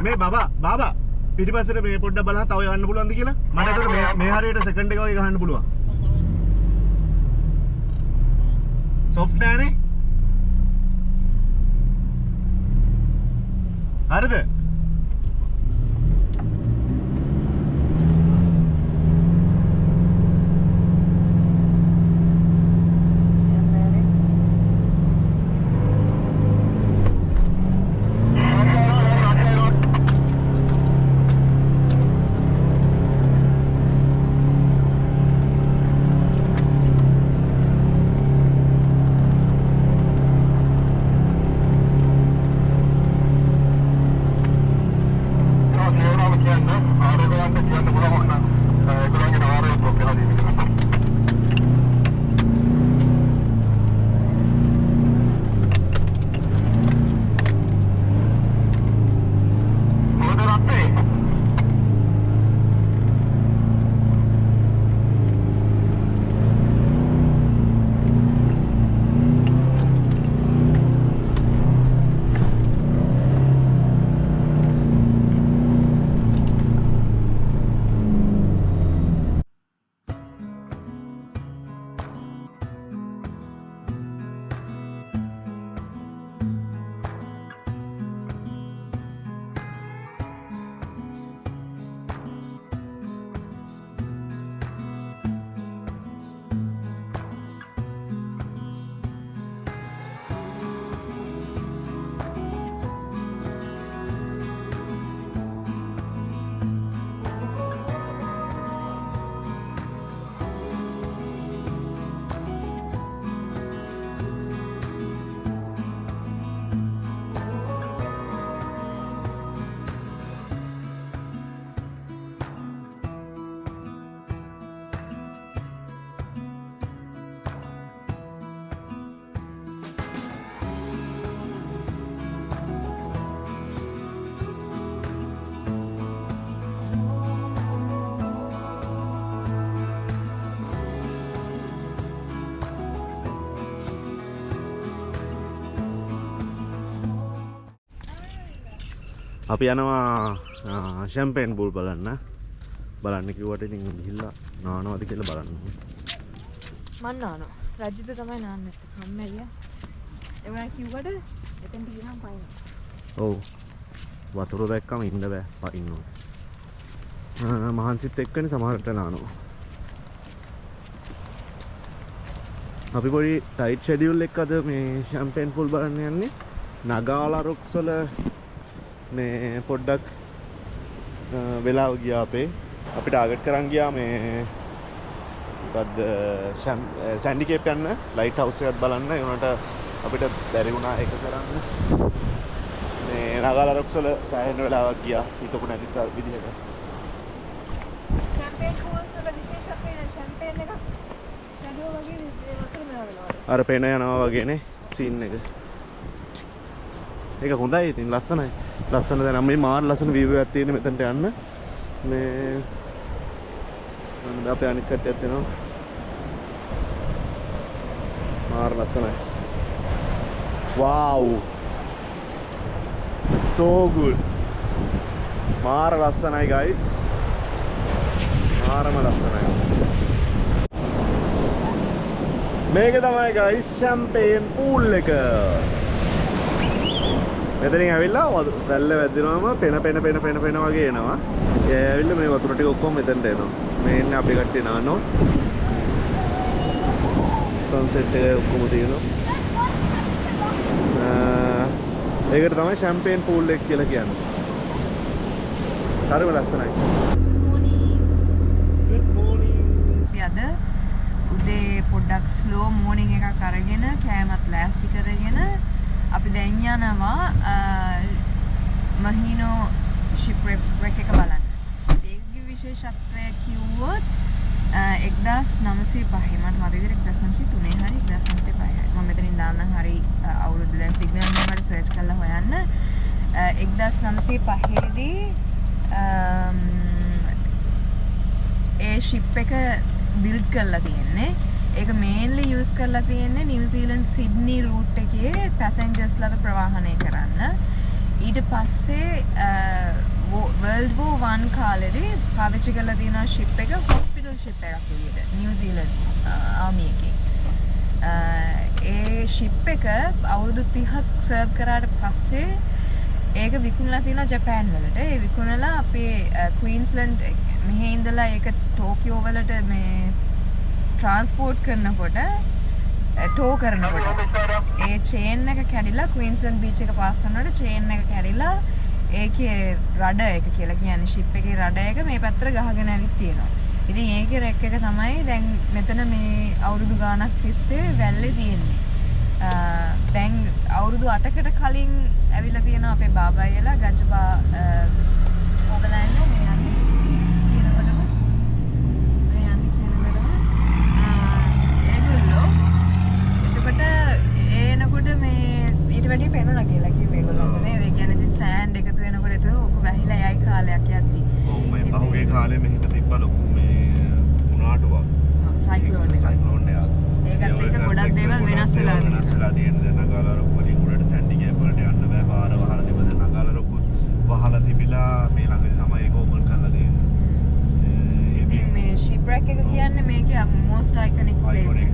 මේ බබා පිටිපස්සට මේ පොඩ්ඩක් බලන්න තව යන්න පුළුවන්ද කියලා මට ඒකට මේ හරියට සෙකන්ඩ් එක වගේ ගහන්න පුළුවන් සොෆ්ට් නෑනේ හරිද අපි යනවා ෂැම්පේන් පූල් බලන්න කිව්වට ඉතින් ගිහිල්ලා නානවද කියලා බලන්න. මන් නානවා. රජිත තමයි නාන්නේ. මම්මෙලිය. එවන කිව්වට එතෙන් ගියනම් පයින්. ඔව්. වතුර දැක්කම ඉන්න බෑ. පයින්න ඕනේ. මහන්සිත් එක්කනේ සමහරට නානවා. අපි පොඩි ටයිට් ෂෙඩියුල් එකක් අද මේ ෂැම්පේන් පූල් බලන්න යන්නේ. නගාලා රොක්ස් වල මේ පොඩ්ඩක් වෙලාව ගියා අපේ. අපි ටාගට් කරන් ගියා මේ මොකද්ද සැන්ඩි කේප් යන්න ලයිට් හවුස් එකක් බලන්න. ඒ උනට අපිට බැරි වුණා ඒක කරන්න. මේ නගාලා රොක්ස් වල සෑහෙන වෙලාවක් ගියා හිතපු නැති විදිහට. ෂැම්පේන් පූල්ස් වල විශේෂත්වය ෂැම්පේන් එක කඩුව වගේ වතුර මෙවනවා. අර පේන යනවා වගේනේ සීන් එක. ඒක හොඳයි ඉතින් ලස්සනයි. ලස්සන දැන් මේ මාර ලස්සන view එකක් තියෙන මෙතනට යන්න. මේ මම අපේ අනිත් කට්ටියත් එනවා. මාර ලස්සනයි. wow so good. මාර ලස්සනයි guys. මාරම ලස්සනයි. මේක තමයි guys ෂැම්පේන් පූල් එක. මෙතනින් ඇවිල්ලා වැල්ල වැදිනවම පෙන වගේ එනවා. ඒ ඇවිල්ලා මේ වතුර ටික ඔක්කොම මෙතනට එනවා. මේ ඉන්නේ අපේ කට්ටිය නානෝ. සන්සෙට් එක ඔක්කොම තියෙනවා. ඒකට තමයි ෂැම්පේන් පූල් එක කියලා කියන්නේ. හරිම ලස්සනයි. good morning. අද උදේ පොඩ්ඩක් ස්ලෝ මෝර්නින් එකක් අරගෙන කෑමත් ලෑස්ති කරගෙන අපි දැන් යනවා මහීනෝ ෂිප්රෙක් එක බලන්න. ඒකේ විශේෂත්වය කිව්වොත් 1905 මට මතකයි 1903 හරි 1905 මම මෙතනින් දාන්නම් හරි අවුරුද්ද දැන් සිග්නල් නම්බර් සර්ච් කරලා හොයන්න 1905 දී ඒ ෂිප් එක බිල්ඩ් කරලා තියෙන්නේ. ඒක මේන්ලි යූස් කරලා තියෙන්නේ නිව්සීලන්ඩ් සිඩ්නි රූට් එකේ පැසෙන්ජර්ස්ලව ප්‍රවාහනය කරන්න. ඊට පස්සේ වර්ල්ඩ් වෝ 1 කාලෙදී පාවිච්චි කරලා තියෙන ෂිප් එක හොස්පිටල් ෂිප් එකක් විදියට නිව්සීලන්ඩ් ආමි එකේ. ඒ ෂිප් එක අවුරුදු 30ක් සර්ව් කරාට පස්සේ ඒක විකුණලා තියෙනවා ජපාන් වලට. ඒ විකුණලා අපේ ක්වීන්ස්ලන්ඩ් මෙහි ඉඳලා ඒක ටෝකියෝ වලට මේ ට්‍රාන්ස්පෝර්ට් කරනකොට ටෝ කරනකොට ඒ චේන් එක කැඩිලා ක්වීන්ස්ලන්ඩ් බීච් එක පාස් කරනකොට චේන් එක කැඩිලා ඒකේ රඩ එක කියලා කියන්නේ ෂිප් එකේ රඩ එක මේ පැත්තට ගහගෙන ඇවිත් තියෙනවා. ඉතින් ඒකේ රෙක් එක තමයි දැන් මෙතන මේ අවුරුදු ගාණක් තිස්සේ වැල්ලේ තියෙන්නේ. දැන් අවුරුදු 8කට කලින් ඇවිල්ලා තියෙනවා අපේ බාබායිලා ගජබා ඕගලයින්ද මේ යන්නේ කියනකොටම මේ යන්නේ කියනකොටම ඒගොල්ලෝ එතකොට එනකොට මේ ඊට වැඩිය පේනවා කියලා කිව්වේ ඒගොල්ලෝ නේද? ඒ කියන්නේ ඉතින් සෑන්ඩ් එකතු වෙනකොට ඒක ඔක වැහිලා යයි කාලයක් යද්දි. ඔව් මේ පහුගිය කාලේ මෙහෙට තිබ්බලු මේ උනාටුවක්. සයික්ලෝන් එක. ඒකත් එක්ක ගොඩක් දේවල් වෙනස් වෙලා තියෙනවා. නගාලා රොක් වලින් උඩට සැන්ඩි කේප් වලට යන්න බෑ. පාර වහලා තිබ්බද නගාලා රොක් වහලා තිබිලා මේ ළඟදී තමයි ඒක ඕපන් කරලා තියෙන්නේ. ඉතින් මේ ෂිප්රැක් එක කියන්නේ මේකේ most iconic place එක.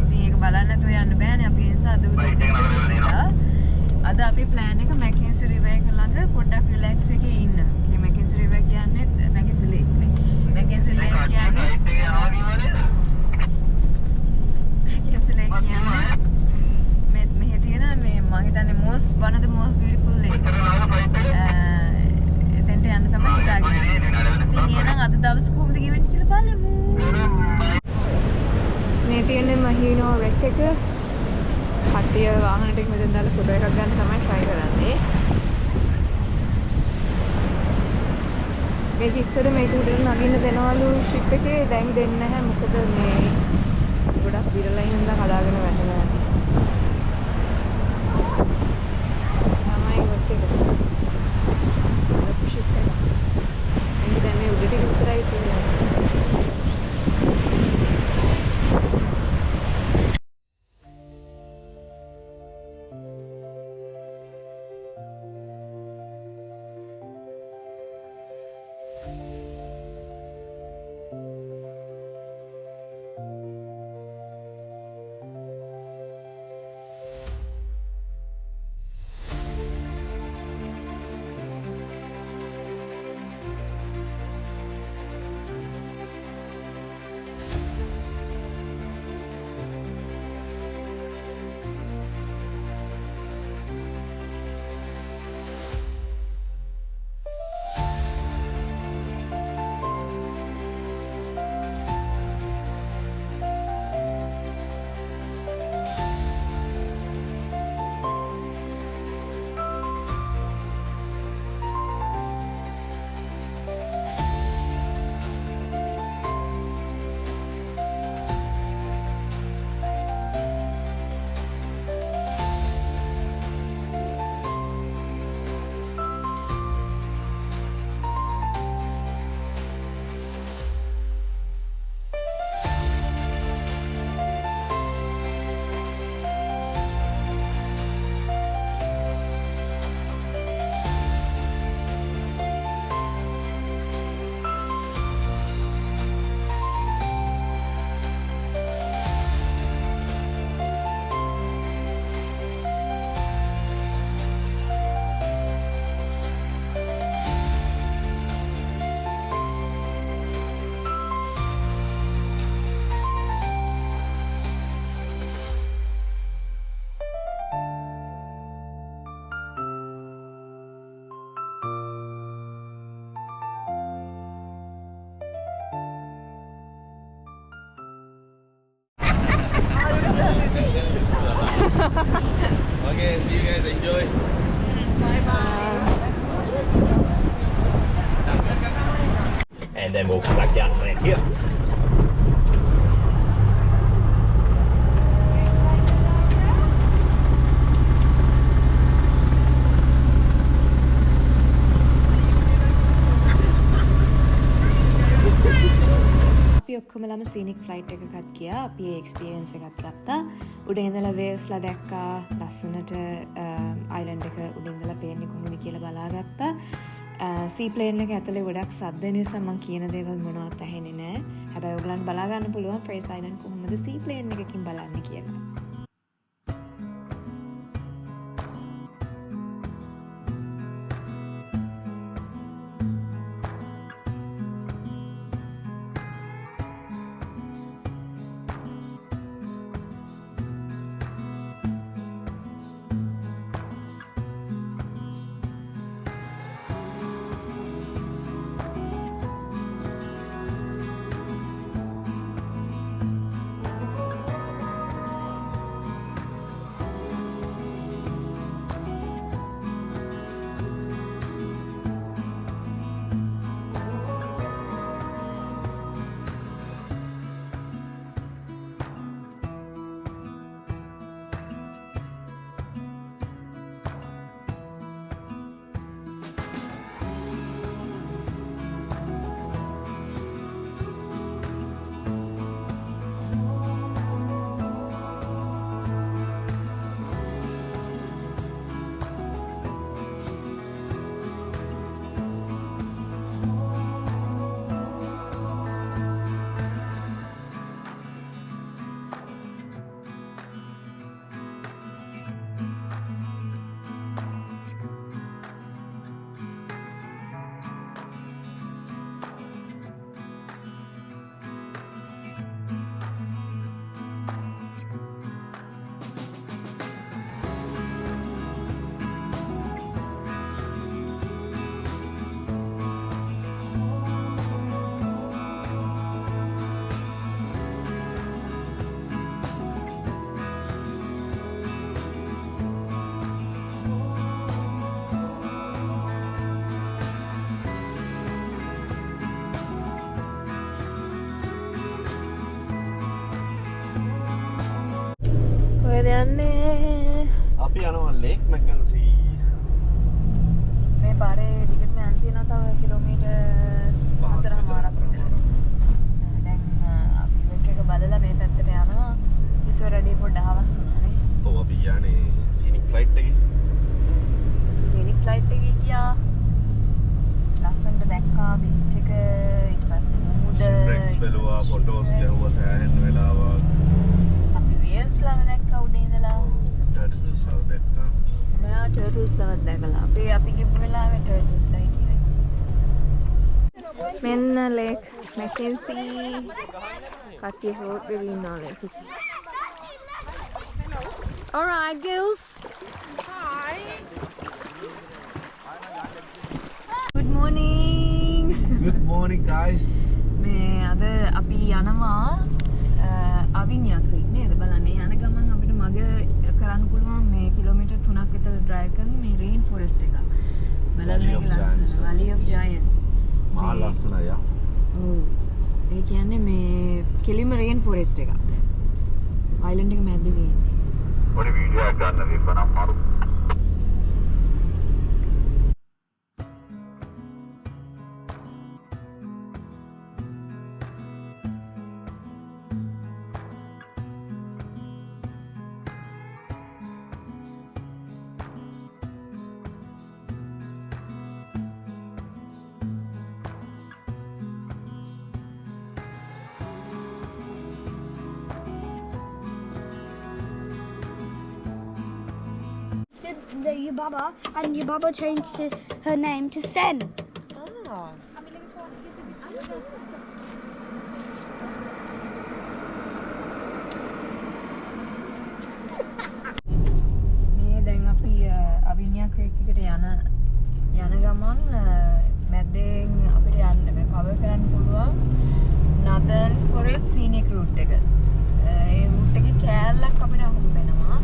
ඉතින් ඒක බලන්න නැතුව යන්න බෑනේ. අපි ඒ නිසා අද අපි plan එක Mackenzie River එක ළඟ පොඩ්ඩක් relax එකේ ඉන්න. මේ Mackenzie River කියන්නේ Mackenzie Lake නේ. Mackenzie Lake කියන්නේ මෙහෙ තියෙන මේ මම හිතන්නේ one of the most beautiful lakes. එතෙන්ට යන්න තමයි හිතාගෙන. ඉතින් එහෙනම් අද දවස් කොහොමද ගෙවෙන්නේ කියලා බලමු. මේ තියෙන්නේ මහීනෝ රෙක් එක. කට්ටිය වාහන ටික මෙතෙන් දාලා ෆොටෝ එකක් ගන්න තමයි try කරන්නේ. මේක ඉස්සර මේක උඩට නගින්න දෙනවලු ෂිප් එකේ දැන් දෙන්නේ නැහැ. මොකද මේ ගොඩක් විරලයි හින්දා කඩාගෙන වැටෙනවා. තමයි වත් එක. ෂිප් එක. මේක දැන් මේ උඩට විතරයි තියෙන්නේ. Okay, see you guys. Enjoy. And then we'll come back down and land here. අපි ඔක්කොමලම සීනික් ෆ්ලයිට් එකකත් ගියා. අපි ඒ එක්ස්පීරියන්ස් එකත් ගත්තා. උඩ ඉඳලා වේල්ස්ලා දැක්කා. ලස්සනට අයිලන්ඩ් එක උඩ ඉඳලා පේන්නේ කොහොමද කියලා බලාගත්තා. සී ප්ලේන් එක ඇතුලේ ගොඩක් සද්ද නිසා මම කියන දේවල් මොනවත් ඇහෙන්නේ නැහැ. හැබැයි ඔයගලන්ට බලා ගන්න පුළුවන් ෆ්‍රේස් අයිලන්ඩ් කොහොමද සී ප්ලේන් එකකින් බලන්නේ කියලා. කොහෙද යන්නේ? අපි යනවා ලේක් මැකන්සී. මේ පාරේ දිගටම යන්න තියෙනවා තව කිලෝමීටර් 4.5ක් විතර. දැන් අපි වෙක් එක බලලා මේ පැත්තට යනවා. ඊට වැඩි පොඩ්ඩක් හවස් වුණානේ. ඔව් අපි යන්නේ සීනික් ෆ්ලයිට් එකේ. සීනික් ෆ්ලයිට් එකේ ගියා. ලස්සනට දැක්කා බීච් එක. ඊට පස්සේ මුහුද. ෂිප්‍රෙක්ස් බැලුවා, ෆොටෝස් ගැහුවා සෑහෙන වෙලාවක්. අපි වේල්ස්ලාම දැක්කා උඩ ඉඳලා. ටර්ටල්ස් දැක්කා. මම ටර්ටල්ස්වත් දැකලා. අපි ගිහපු වෙලාවේ ටර්ටල්ස්ලා හිටියේ. මෙන්න ලේක් මැකන්සී කට්ටිය ෆෝට් වෙවි ඉන්නවා ලේක් එකේ. Alright girls. Hi. Good morning. Good morning guys. මේ අද අපි යනවා අවිනියා ක්‍රීක් නේද බලන්න. යන ගමන් අපිට මග කරන්න පුළුවන් මේ කිලෝමීටර් 3ක් විතර ඩ්‍රයිව් කරන මේ රේන් ෆොරෙස්ට් එක. බලන්න මේක ලස්සන. Valley of Giants. මහා ලස්සනයි යා. ඔව්. ඒ කියන්නේ මේ කෙලිම රේන් ෆොරෙස්ට් එකක්. අයිලන්ඩ් එක මැද්දේ තියෙන්නේ. පොඩි වීඩියෝ එකක් ගන්න විපනම් මාරු. Your Baba, and your Baba changed her name to Sen. මේ දැන් අපි අවිනියා ක්‍රීක් එකට යන ගමන් මැද්දෙන් අපිට යන්න මේ කවර් කරන්න පුළුවන් Northern Forest Scenic Route එක. ඒ route එකේ කෑල්ලක් අපිට හම්බ වෙනවා.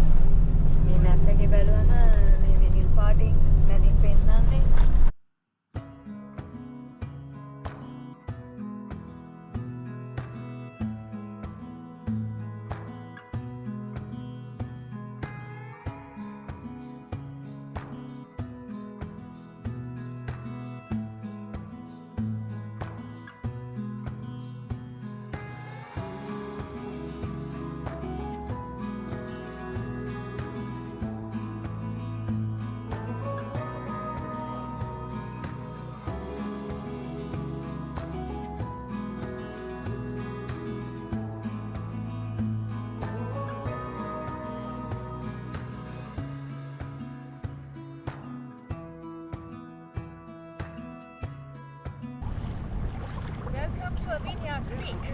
Virginia Creek.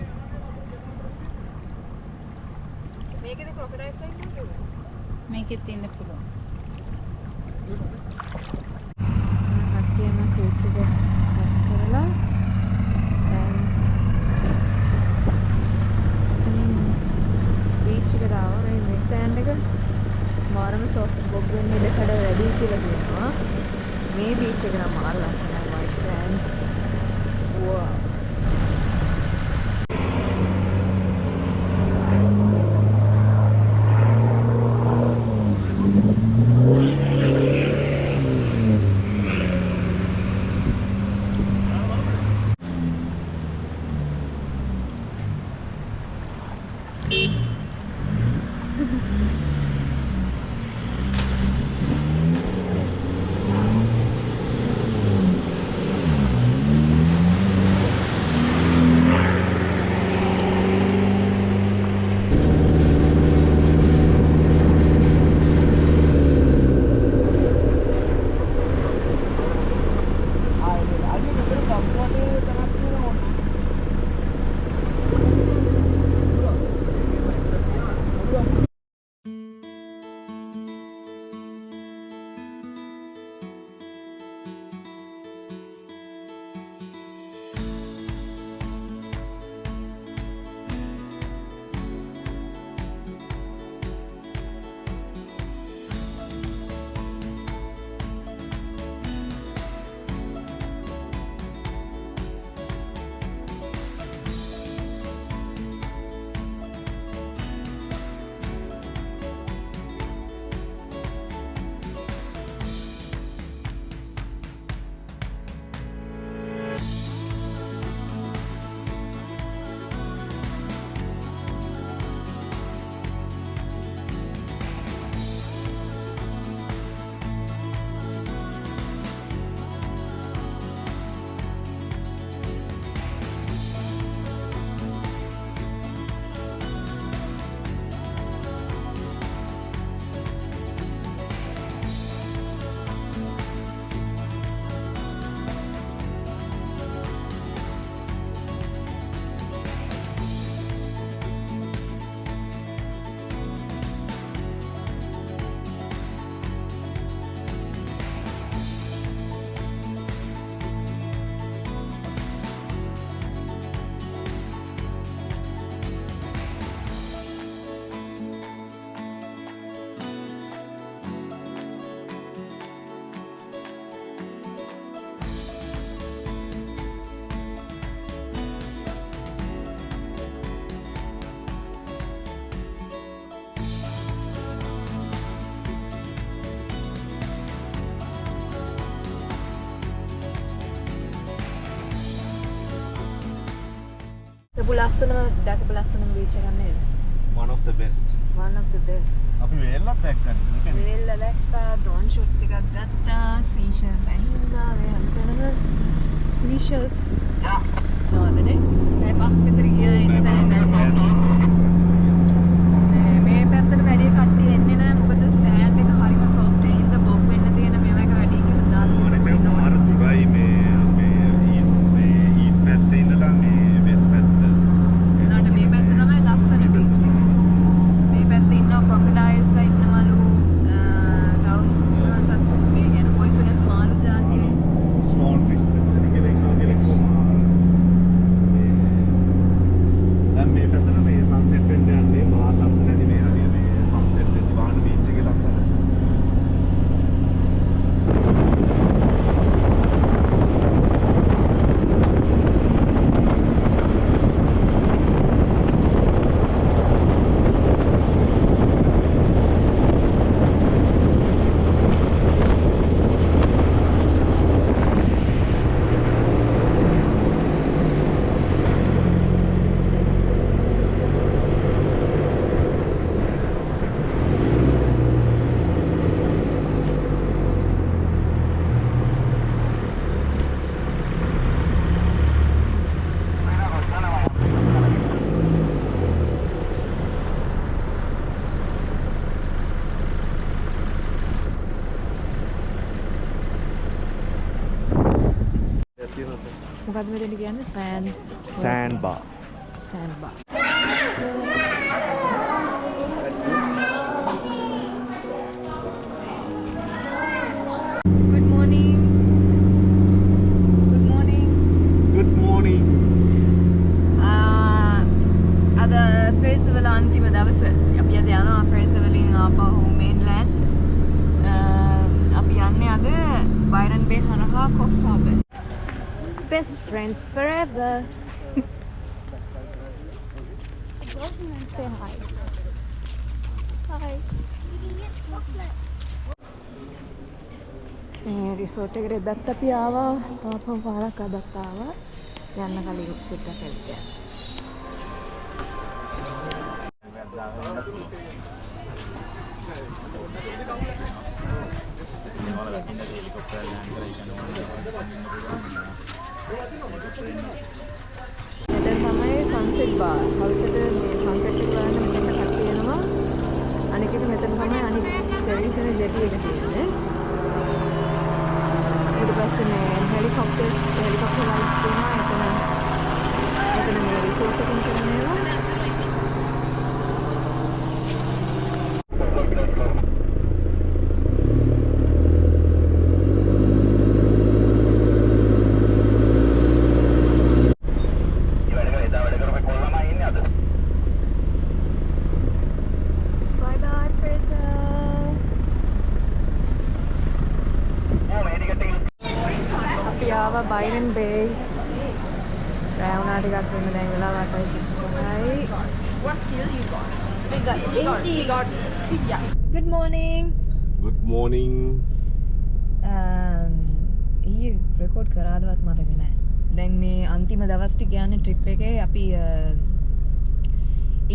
මේකද crocodiles like නේද? මේකෙත් ඉන්න පුළුවන්. කට්ටියම creek එක pass කරලා දැන් beach එකට ආවා. මේ sand එක මාරම soft බොග් වෙන්න ඉඩ කඩ වැඩි කියලා කියනවා. මේ beach එක නම් මාර ලස්සනයි white sand. wow. දැකපු ලස්සනම beach එකක් නේද? one of the best. One of the best. අපි වේල්ලක් දැක්කනේ. වේල්ල දැක්කා, drone shots ටිකක් ගත්තා, seashells ඇහිඳා, මේ හැමතැනම seashells. නෝනනේ. මේ පහ විතර ගියා ඉන්න දැන්. මේ පැත්තට වැඩි කට්ටිය එන්නේ නැහැ. මොකද sand එක හරිම soft. ඒ හින්දා බොක් වෙන්න තියෙන මේවා එක වැඩි කියලා දාලා තියෙනවා. මාර සුගයි මේ east පැත්තේ ඉඳලා මේ west පැත්ත. එනකොට මේ පැත්ත තමයි ලස්සන beach එක. මේ පැත්තේ ඉන්නවා crocodiles ලා ඉන්නවලු. තව සත්තු මේ කියන්නේ poisonous මාළු ජාතියේ. Small fish. මොකද්ද මෙතන කියන්නේ sand bar. sand bar. Good morning. Good morning. Good morning. අද ෆෙස්ටිවල් අන්තිම දවස. අපි අද යනවා ෆෙස්ටිවලින් ආපහු මේන්ලෑන්ඩ්. අපි යන්නේ අද බයිරන් බේ හරහා Cox harbour. Best friends forever. Say hi. Hi. මේ රිසෝට් එකට එදත් අපි ආවා. ආපහු පාරක් අදත් ආවා. යන්න කලින් චුට්ටක් ඇවිත් යන්න. මෙතන තමයි සන්සෙට් බාර්. හවසට මේ සන්සෙට් එක බලන්න මෙතන කට්ටිය එනවා. අනික එක මෙතන තමයි අනිත් ෆෙරිස් එක ජෙටි එක තියෙන්නේ. ඊට පස්සේ මේ හෙලිකොප්ටර් ලයිට්ස් තියෙනවා. එතන මේ රිසෝට් එකකින් කරන්නේ ඒවා. බයිරන් බේ රැවුනා ටිකක් වෙන දැන් වෙලා 8:35යි. What skill you got? We got Benji. We got yeah. Good morning. Good morning. ඊයේ රෙකෝඩ් කරාදවත් මතක නැහැ. දැන් මේ අන්තිම දවස් ටික යන්නේ ට්‍රිප් එකේ. අපි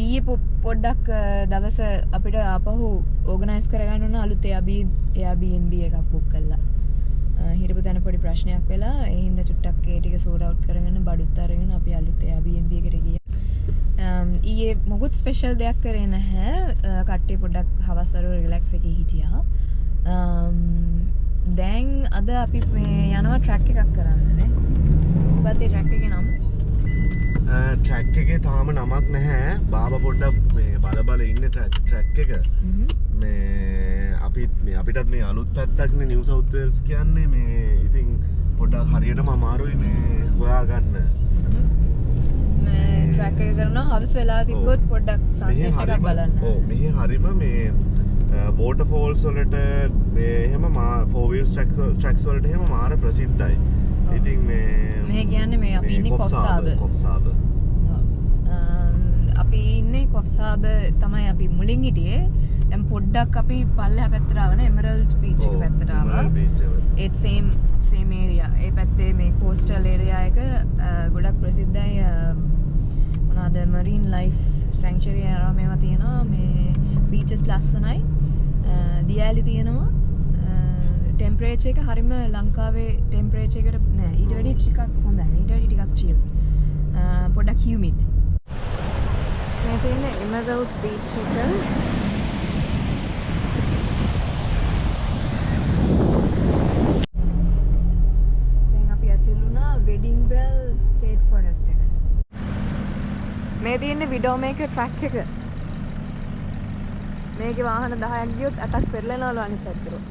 ඊයේ පොඩ්ඩක් දවස අපිට ආපහු ඕගනයිස් කරගන්න ඕන අලුත් Airbnb එකක් බුක් කළා. හිටපු තැන පොඩි ප්‍රශ්නයක් වෙලා ඒ හින්දා චුට්ටක් ඒ ටික සෝඩ් අවුට් කරගෙන බඩුත් අරගෙන අපි අලුත් Airbnb එකට ගියා. ඊයේ මොකුත් ස්පෙෂල් දෙයක් කරේ නැහැ. කට්ටිය පොඩ්ඩක් හවස් වල රිලැක්ස් එකේ හිටියා. දැන් අද අපි මේ යනවා ට්‍රැක් එකක් කරන්න නේ. මොකක්ද ඒ ට්‍රැක් එකේ නම? ට්‍රැක් එකේ තාම නමක් නැහැ. බාබා පොඩ්ඩක් මේ බල ඉන්නේ ට්‍රැක් එක. අපිටත් මේ අලුත් පැත්තක්නේ නිව් සවුත් වේල්ස් කියන්නේ මේ ඉතින් පොඩ්ඩක් හරියටම අමාරුයි මේ හොයාගන්න. මේ ට්‍රැක් එක කරනවා හවස් වෙලා තිබ්බොත් පොඩ්ඩක් සන්සෙට් එකක් බලන්න. ඔව් මෙහි හරියම මේ වෝටර්ෆෝල්ස් වලට මේ එහෙම ෆෝර් වීල්ස් ට්‍රැක්ස් වලට එහෙම මාර ප්‍රසිද්ධයි. ඉතින් මේ කියන්නේ මේ අපි ඉන්නේ කොක්ස් හාබර්. අපි ඉන්නේ කොක්ස් හාබර් තමයි අපි මුලින් හිටියේ. දැන් පොඩ්ඩක් අපි පල්ලෙහා පැත්තට ආවනේ එමරල්ඩ් බීච් එක පැත්තට ආවා. ඒත් සේම් ඒරියා. ඒ පැත්තේ මේ කෝස්ටල් ඒරියා එක ගොඩක් ප්‍රසිද්ධයි. මොනවාද මරීන් ලයිෆ් සැන්ක්චුරි ආරම ඒවා තියෙනවා. මේ බීචස් ලස්සනයි. දියැලි තියෙනවා. ටෙම්පරේචර් එක හරිම ලංකාවේ ටෙම්පරේචර් එකට නෑ. ඊට වැඩි ටිකක් හොඳයි. ඊට වැඩි ටිකක් චිල්. පොඩ්ඩක් හියුමිඩ්. මේ තියෙන්නේ එමරල්ඩ් බීච් එක. මේ තියෙන්නේ විඩෝමේකර් ට්‍රැක් එක. මේකේ වාහන 10ක් ගියොත් 8ක් පෙරලෙනවලු අනිත් පැත්තට.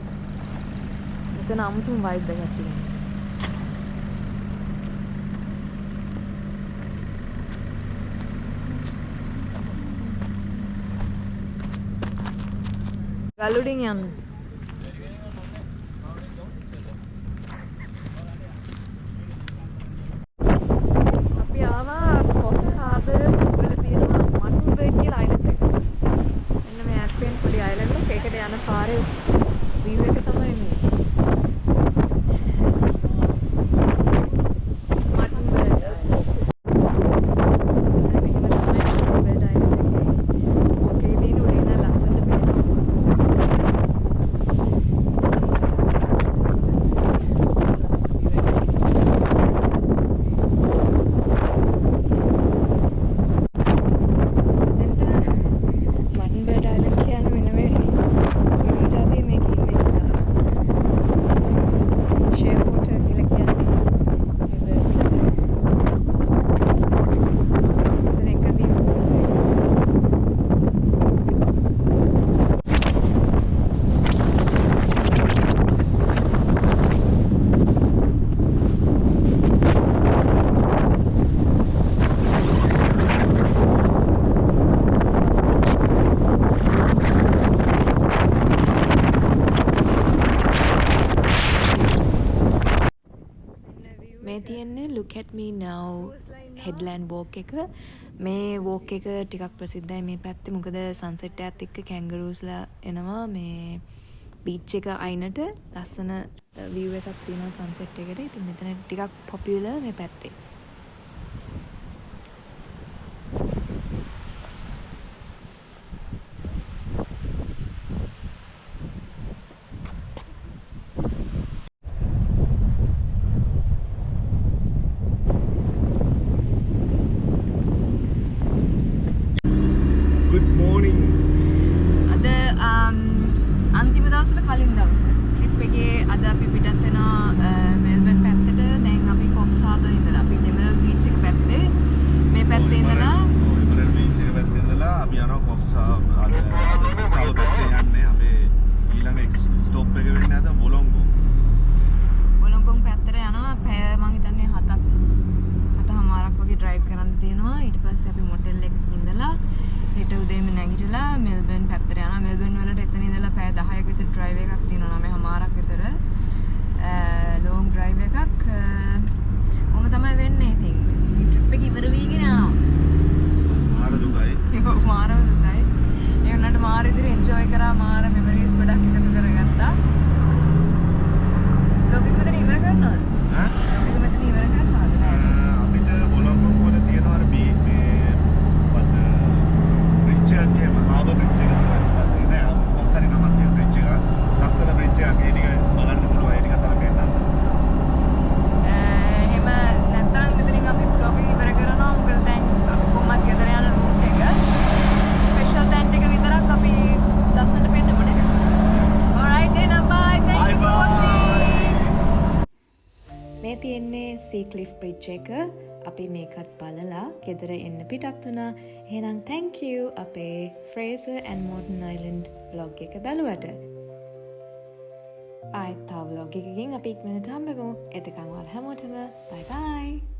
මෙතන අමුතුම වයිබ් එකක් තියෙනවා. ගල්උඩින් යන්න. අපි ආවා කොක්ස් හාබර් වල තියෙන මන්බර්ඩ් කියලා අයිලන්ඩ් එක. මෙන්න මේ ඇස්පෙන් පොඩි අයිලන්ඩ් එක. ඒකට යන පාරේ view එක තමයි මේ. මේ තියෙන්නේ look at me now headland walk එක. මේ walk එක ටිකක් ප්‍රසිද්ධයි මේ පැත්තේ. මොකද sunset එකත් එක්ක kangaroosලා එනවා මේ beach එක අයිනට ලස්සන view එකක් තියෙනවා sunset එකට. ඉතින් මෙතන ටිකක් popular මේ පැත්තේ. good morning. අද අන්තිම දවසට කලින් දවස ට්‍රිප් එකේ අද අපි පිටත් වෙනවා මෙල්බන් පැත්තට. දැන් අපි කොක්ස් හාබර් ඉඳලා අපි එමරල්ඩ් බීච් එක පැත්තේ මේ පැත්තේ ඉඳලා එමරල්ඩ් බීච් එක පැත්තේ ඉඳලා අපි යනවා කොක්ස් හාබර් පැත්තේ යන්නේ. අපේ ඊළඟ ස්ටොප් එක වෙන්නේ අද බොලොංගෝ. බොලොංගොන් පැත්තට යනවා. පැය මං හිතන්නේ 7:00මාරක් වගේ ඩ්‍රයිව් කරන්න තියෙනවා. ඊට පස්සේ අපි මොටෙල් එකක ඉඳලා හෙට උදේම නැගිටලා මෙල්බන් පැත්තට යනවා. මෙල්බන් වලට එතන ඉඳලා පැය 10ක විතර ඩ්‍රයිව් එකක් තියෙනවා. 9:00මාරක් විතර ලොන්ග් ඩ්‍රයිව් එකක්. ඔහොම තමයි වෙන්නේ. ඉතින් මේ ට්‍රිප් එක ඉවර වෙගෙන යනවා. මාර දුකයි. මාරම දුකයි. ඒ වුණාට මාර විදිහට එන්ජොයි කරා. මාර මෙමරිස් ගොඩක් එකතු කරගත්තා. ලෝකෙ මෙතන ඉවර කරනවද? ලෝකෙ මෙතන ඉවර කරනවද? අපිට බොලොංගෝ වල තියෙනවා අර මේ බ්‍රිජ් එකක් ගියම හාබර් බ්‍රිජ් එක තමයි නෑ මොකක් හරි නමක් තියෙන බ්‍රිජ් එක. ලස්සන බ්‍රිජ් එකක්. ඒ ටික බලන්න පුළුවන්. ඒ ටික තමයි පෙන්නන්න. එහෙම නැත්නම් මෙතනින් අපි vlog එක ඉවර කරනවා. මොකද දැන් අපි කොහොමද ගෙදර යන රූට් එක ස්පෙෂල් තැන්ට් එක විතරක් අපි ලස්සනට පෙන්නන්න ඕනේ. alright then bye. Thank you for watching. මේ තියෙන්නේ sea cliff bridge එක. අපි මේකත් බලලා ගෙදර එන්න පිටත් වුණා. එහෙනම් thank you අපේ Fraser and Morton Island vlog එක බලුවට. ආයෙත් තව vlog එකකින් අපි ඉක්මනට හම්බෙමු. එතකන් ඔයාලා හැමෝටම bye bye.